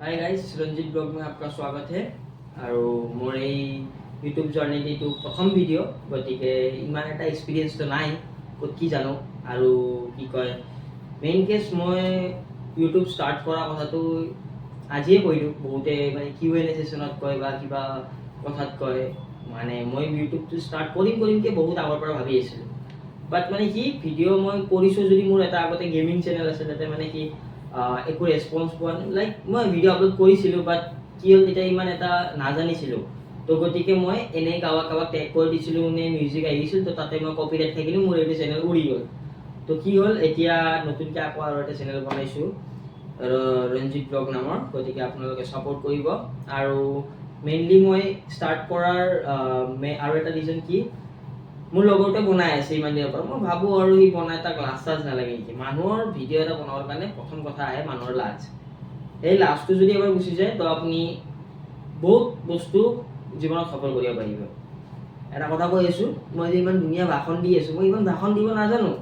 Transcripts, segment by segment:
Hi guys, Ranjit blog में आपका स्वागत है। আৰু মোৰ এই ইউটিউব জাৰ্নিত এইটো প্ৰথম ভিডিঅ' গতিকে ইমান এটা এক্সপিৰিয়েঞ্চটো নাই, ক'ত কি জানো। আৰু কি কয়, মেইন কেছ মই ইউটিউব ষ্টাৰ্ট কৰা কথাটো আজিয়ে কৈছোঁ। বহুতে মানে Q&A ছেশ্যনত কয় বা কিবা কথাত কয়, মানে মই ইউটিউবটো ষ্টাৰ্ট কৰিমকৈ বহুত আগৰ পৰা ভাবি আছিলোঁ। বাট মানে কি ভিডিঅ' মই কৰিছোঁ যদি মোৰ এটা আগতে গেমিং চেনেল আছে, তাতে মানে কি একো ৰেছপন্স পোৱা নাই। লাইক মই ভিডিঅ' আপলোড কৰিছিলোঁ, বাট কি হ'ল তেতিয়া ইমান এটা নাজানিছিলোঁ। তো গতিকে মই এনেই কাৰোবাক টেগ কৰি দিছিলোঁ, নে মিউজিক আহিছিল, তো তাতে মই কপিৰাইট থাকিলোঁ, মোৰ এইটো চেনেল উৰি গ'ল। তো কি হ'ল, এতিয়া নতুনকৈ আকৌ আৰু এটা চেনেল বনাইছোঁ ৰঞ্জিত ব্লগ নামৰ। গতিকে আপোনালোকে ছাপোৰ্ট কৰিব। আৰু মেইনলি মই ষ্টাৰ্ট কৰাৰ আৰু এটা ৰিজন কি, মোৰ লগৰটোৱে বনাই আছে ইমান দিনৰ পৰা। মই ভাবোঁ আৰু সি বনাই তাক লাজ চাজ নালাগে নেকি। মানুহৰ ভিডিঅ' এটা বনাবৰ কাৰণে প্ৰথম কথা আহে মানুহৰ লাজ। এই লাজটো যদি এবাৰ গুচি যায়, তো আপুনি বহুত বস্তু জীৱনত সফল কৰিব পাৰিব। এটা কথা কৈ আছোঁ, মই যে ইমান ধুনীয়া ভাষণ দি আছোঁ, মই ইমান ভাষণ দিব নাজানো।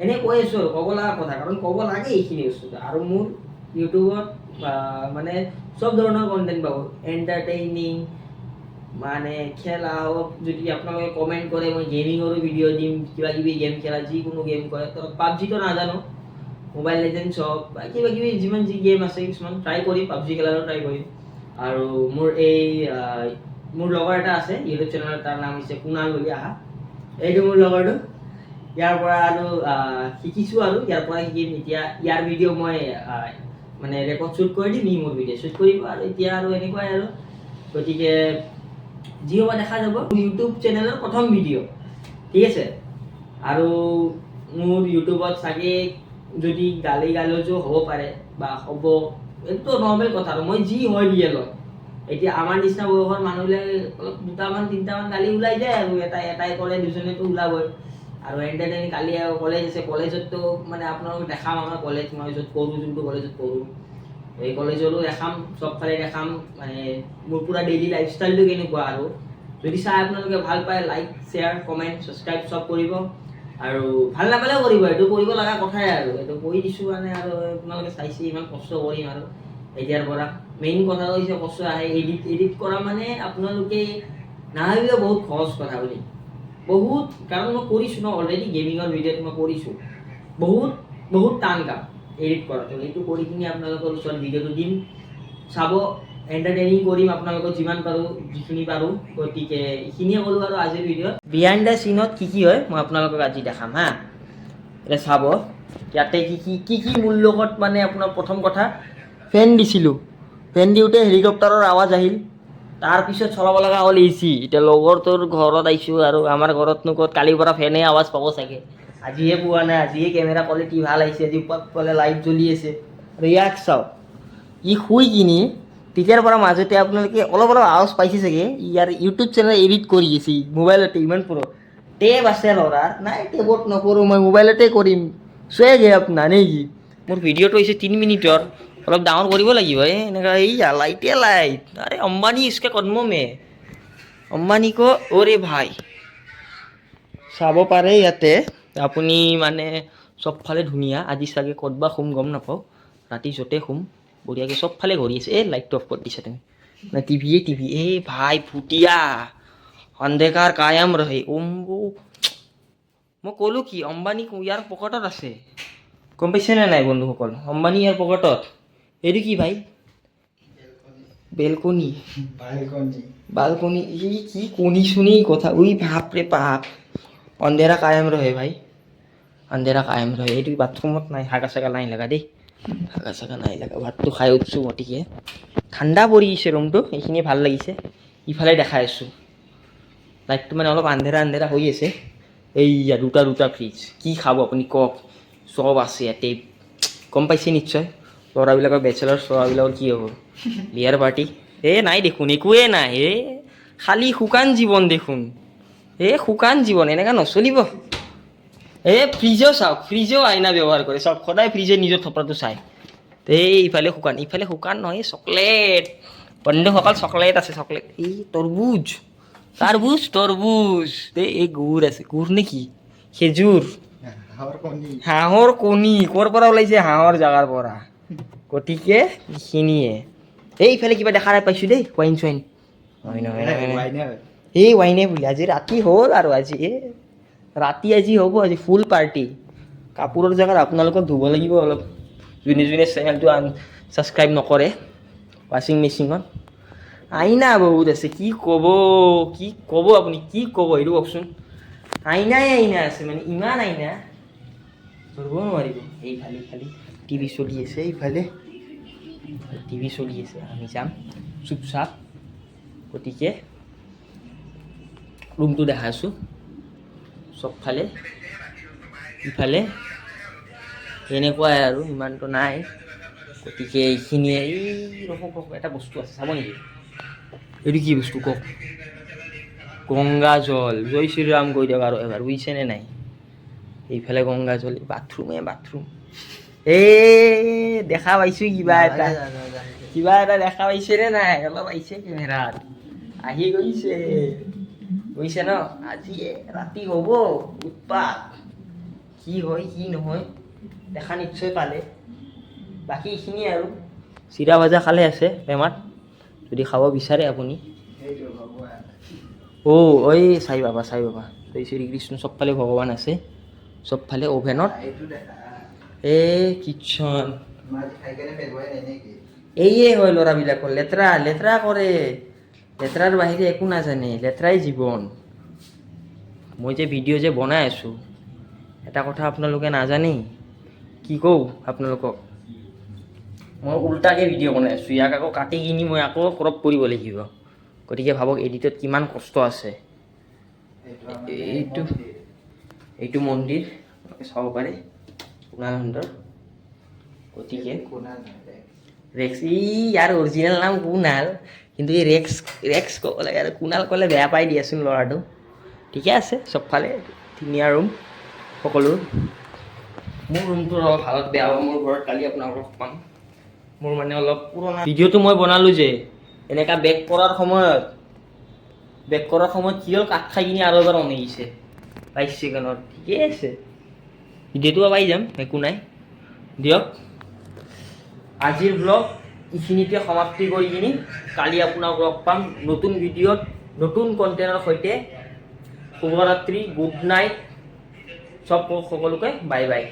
এনেই কৈ আছোঁ আৰু ক'ব লগা কথা, কাৰণ ক'ব লাগে এইখিনি বস্তু। আৰু মোৰ ইউটিউবত মানে চব ধৰণৰ কণ্টেণ্ট পাব, এণ্টাৰটেইনিং মানে খেলা হওক, যদি আপোনালোকে কমেণ্ট কৰে মই গেমিঙৰো ভিডিঅ' দিম, কিবা কিবি গেম খেলা, যিকোনো গেম কৰে। তো পাবজিটো নাজানো, মোবাইল লেজেণ্ডছ হওক বা কিবা কিবি যিমান যি গেম আছে কিছুমান ট্ৰাই কৰিম, পাবজি খেলাৰো ট্ৰাই কৰিম। আৰু মোৰ লগৰ এটা আছে ইউটিউব চেনেলত, তাৰ নাম হৈছে কুনাল বুলি। এইটো মোৰ লগৰটো। ইয়াৰ পৰা আৰু শিকিছোঁ, আৰু ইয়াৰ পৰা শিকিম। এতিয়া ইয়াৰ ভিডিঅ' মই মানে ৰেকৰ্ড শ্বুট কৰি দিম, ই মোৰ ভিডিঅ' শ্বুট কৰিব। আৰু এতিয়া আৰু এনেকুৱাই আৰু গতিকে যি হ'ব দেখা যাব। ইউটিউব চেনেলৰ প্ৰথম ভিডিঅ', ঠিক আছে। আৰু মোৰ ইউটিউবত চাগে যদি গালি গালাজো হ'ব পাৰে বা হ'ব, এইটো নৰ্মেল কথা। আৰু মই যি হয় ৰিয়েলত, এতিয়া আমাৰ নিচিনা বয়সৰ মানুহবিলাকে অলপ দুটামান তিনিটামান গালি ওলাই যায়, আৰু এটাই কৰে, দুজনেতো ওলাবই। আৰু এণ্টাৰটেইনিং কালি কলেজ আছে, কলেজততো মানে আপোনালোকক দেখাম আমাৰ কলেজ, মই য'ত পঢ়োঁ, যোনটো কলেজত পঢ়োঁ, এই কলেজৰো দেখাম, চবফালে দেখাম। মানে মোৰ পুৰা ডেইলি লাইফষ্টাইলটো কেনেকুৱা। আৰু যদি চাই আপোনালোকে ভাল পায়, লাইক শ্বেয়াৰ কমেণ্ট ছাবস্ক্ৰাইব চব কৰিব। আৰু ভাল নাপালেও কৰিব, এইটো কৰিব লগা কথাই। আৰু এইটো কৰি দিছোঁ মানে, আৰু আপোনালোকে চাইছে ইমান কষ্ট কৰিম আৰু এতিয়াৰ পৰা। মেইন কথা হৈছে কষ্ট আহে। এডিট কৰা মানে আপোনালোকে নাভাবিলে বহুত সহজ কথা বুলি, বহুত। কাৰণ মই কৰিছোঁ ন অলৰেডি, গেমিঙৰ ভিডিঅ'ত মই কৰিছোঁ। বহুত বহুত টান কাম এডিট কৰাটো। এইটো কৰি কিনে আপোনালোকৰ ওচৰত ভিডিঅ'টো দিম, চাব, এণ্টাৰটেইনিং কৰিম আপোনালোকক যিমান পাৰোঁ, যিখিনি পাৰোঁ। গতিকে এইখিনিয়ে ক'লোঁ আৰু আজিৰ ভিডিঅ'ত। বিহাইণ্ড দ্য চিনত কি হয় মই আপোনালোকক আজি দেখাম হা। এতিয়া চাব, ইয়াতে কি মোৰ লগত মানে আপোনাৰ প্ৰথম কথা, ফেন দিছিলোঁ, ফেন দিওঁতে হেলিকপ্টাৰৰ আৱাজ আহিল। তাৰপিছত চলাব লগা হ'ল AC। এতিয়া লগৰটোৰ ঘৰত আহিছোঁ, আৰু আমাৰ ঘৰতনো ক'ত কালিৰ পৰা ফেনে আৱাজ পাব চাগে। আজিহে পোৱা নাই, আজিহে কেমেৰা কোৱালিটি ভাল আহিছে, আজি পালে লাইট জ্বলি আছে। আৰু ইয়াক চাওক, ই শুই কিনি তেতিয়াৰ পৰা মাজতে আপোনালোকে অলপ আৱাজ পাইছে চাগে, ইয়াৰ ইউটিউব চেনেল এডিট কৰি আছে মোবাইলতে। ইমান টেব আছে ল'ৰাৰ, নাই টেবত নকৰোঁ, মই মোবাইলতে কৰিম। চুৱেগ হে আপোনাৰ নেকি। মোৰ ভিডিঅ'টো হৈছে 3 মিনিটৰ, অলপ ডাঙৰ কৰিব লাগিব। এনেকুৱা লাইটে লাইট, আৰে অম্বানী ইচকে কদমো মে, অম্বানী কো ওৰে ভাই। চাব পাৰে ইয়াতে আপুনি, মানে চবফালে ধুনীয়া। আজি চাগে ক'তবা শুম গম নাপাওঁ, ৰাতি য'তে শুম বঢ়িয়াকৈ চবফালে ঘূৰি আছে। লাইটটো অফ কৰি দিছা তুমি, না টিভি। ভাই ভুটিয়া, অন্ধকাৰ কায়াম ৰহে। মই ক'লোঁ কি, অম্বানী ইয়াৰ পকেটত আছে, গম পাইছেনে নাই বন্ধুসকল। অম্বানী ইয়াৰ পকেটত। এইটো কি ভাই, বেলকনি, বালকনি। কি কণী চুনি কথা, বাপৰে বাপ। অন্ধেৰা কায়াম ৰহে ভাই, অন্ধেৰা কায়াম ৰহে। এইটো বাথৰুমত নাই, হাগা চাগা নাই লগা দেই, হাগা চাগা নাই লগা। ভাতটো খাই উঠছোঁ, গতিকে ঠাণ্ডা পৰি গৈছে ৰুমটো, এইখিনি ভাল লাগিছে। ইফালে দেখাই আছোঁ, লাইটটো মানে অলপ আন্ধেৰা হৈ আছে। এইয়া দুটা ফ্ৰিজ, কি খাব আপুনি কওক, চব আছে ইয়াতে। গম পাইছে নিশ্চয়, ল'ৰাবিলাকৰ বেচেলাৰ ল'ৰাবিলাকৰ কি হ'ব, বিয়াৰ পাৰ্টি। নাই দেখোন, একোৱে নাই। খালী শুকান জীৱন দেখোন, শুকান জীৱন, এনেকুৱা নচলিব। ফ্ৰিজো চাওক, ফ্ৰিজেও আইনা ব্যৱহাৰ কৰে চাওক, সদায় ফ্ৰিজে নিজৰ থপৰাটো চায়। ইফালে শুকান নহয়, চকলেট। বন্ধুসকল চকলেট আছে, চকলেট। তৰবুজ, তৰবুজ। গুড় আছে, গুড় নেকি, খেজুৰ। হাঁহৰ কণী ক'ৰ পৰা ওলাইছে, হাঁহৰ জাগাৰ পৰা। গতিকে এইখিনিয়ে এইফালে কিবা দেখা পাইছোঁ দেই ৱাইন চোৱাইন হয় নহয় এই ৱাইনে বুলি আজি ৰাতি হ'ল আৰু আজি ৰাতি আজি হ'ব আজি ফুল পাৰ্টি কাপোৰৰ জেগাত আপোনালোকক ধুব লাগিব অলপ যোনে যোনে চেনেলটো ছাবস্ক্ৰাইব নকৰে ৱাশ্বিং মেচিনত আইনা বহুত আছে কি ক'ব আপুনি কি ক'ব এইটো কওকচোন আইনাই আইনা আছে মানে ইমান আইনা ধৰিব নোৱাৰিব এইফালে খালি টিভি চলি আছে এইফালে টিভি চলি আছে আমি যাম চুপচাপ গতিকে ৰুমটো দেখাইছোঁ চবফালে ইফালে এনেকুৱাই আৰু ইমানটো নাই গতিকে এইখিনিয়ে এই ৰ'ব এটা বস্তু আছে চাব নেকি এইটো কি বস্তু কওক গংগা জল জয় শ্ৰীৰাম কৈ দিয়ক আৰু এবাৰ বুজিছেনে নাই এইফালে গংগা জল বাথৰুম দেখা পাইছোঁ কিবা এটা দেখা পাইছেনে নাই অলপ আহিছে কেমেৰাত আহি গৈছে ন আজি ৰাতি হ'ব উৎপাত কি হয় কি নহয় দেখা নিশ্চয় পালে বাকী এইখিনিয়ে আৰু চিৰা ভাজা খালে আছে বেমাৰ যদি খাব বিচাৰে আপুনি ঐ চাই বাবা জয় শ্ৰীকৃষ্ণ চবফালে ভগৱান আছে চবফালে অভেনত কিটচন এইয়ে হয় ল'ৰাবিলাকৰ লেতেৰা কৰে লেতেৰাৰ বাহিৰে একো নাজানে লেতেৰাই জীৱন মই যে ভিডিঅ' যে বনাই আছোঁ এটা কথা আপোনালোকে নাজানেই কি কওঁ আপোনালোকক মই উল্টাকৈ ভিডিঅ' বনাই আছোঁ ইয়াক আকৌ কাটি কিনি মই আকৌ ক্ৰপ কৰিব লাগিব গতিকে ভাবক এডিটত কিমান কষ্ট আছে এইটো মন্দিৰ চাব পাৰে কুণালহঁতৰ গতিকে ৰেক্স ইয়াৰ অৰিজিনেল নাম কুণাল কিন্তু এই ৰেক্স ক'ব লাগে আৰু কুণাল ক'লে বেয়া পাই দিয়াচোন ল'ৰাটো ঠিকে আছে চবফালে ধুনীয়া ৰুম সকলো মোৰ ৰুমটো অলপ হালত বেয়া হ'ব মোৰ ঘৰত কালি আপোনালোকক পাম মোৰ মানে অলপ পুৰণা ভিডিঅ'টো মই বনালোঁ যে এনেকা বেক কৰাৰ সময়ত কি হ'ল কাট খাই কিনি আৰু এবাৰ অন আহিছে 22 ছেকেণ্ডত ঠিকেই আছে ভিডিঅ'টো পাই যাম একো নাই দিয়ক আজিৰ ব্লগ এইখিনিতে সমাপ্তি কৰি কিনি কালি আপোনাক লগ পাম নতুন ভিডিঅ'ত নতুন কণ্টেণ্টৰ সৈতে শুভৰাত্ৰি গুড নাইট সকলোকে বাই বাই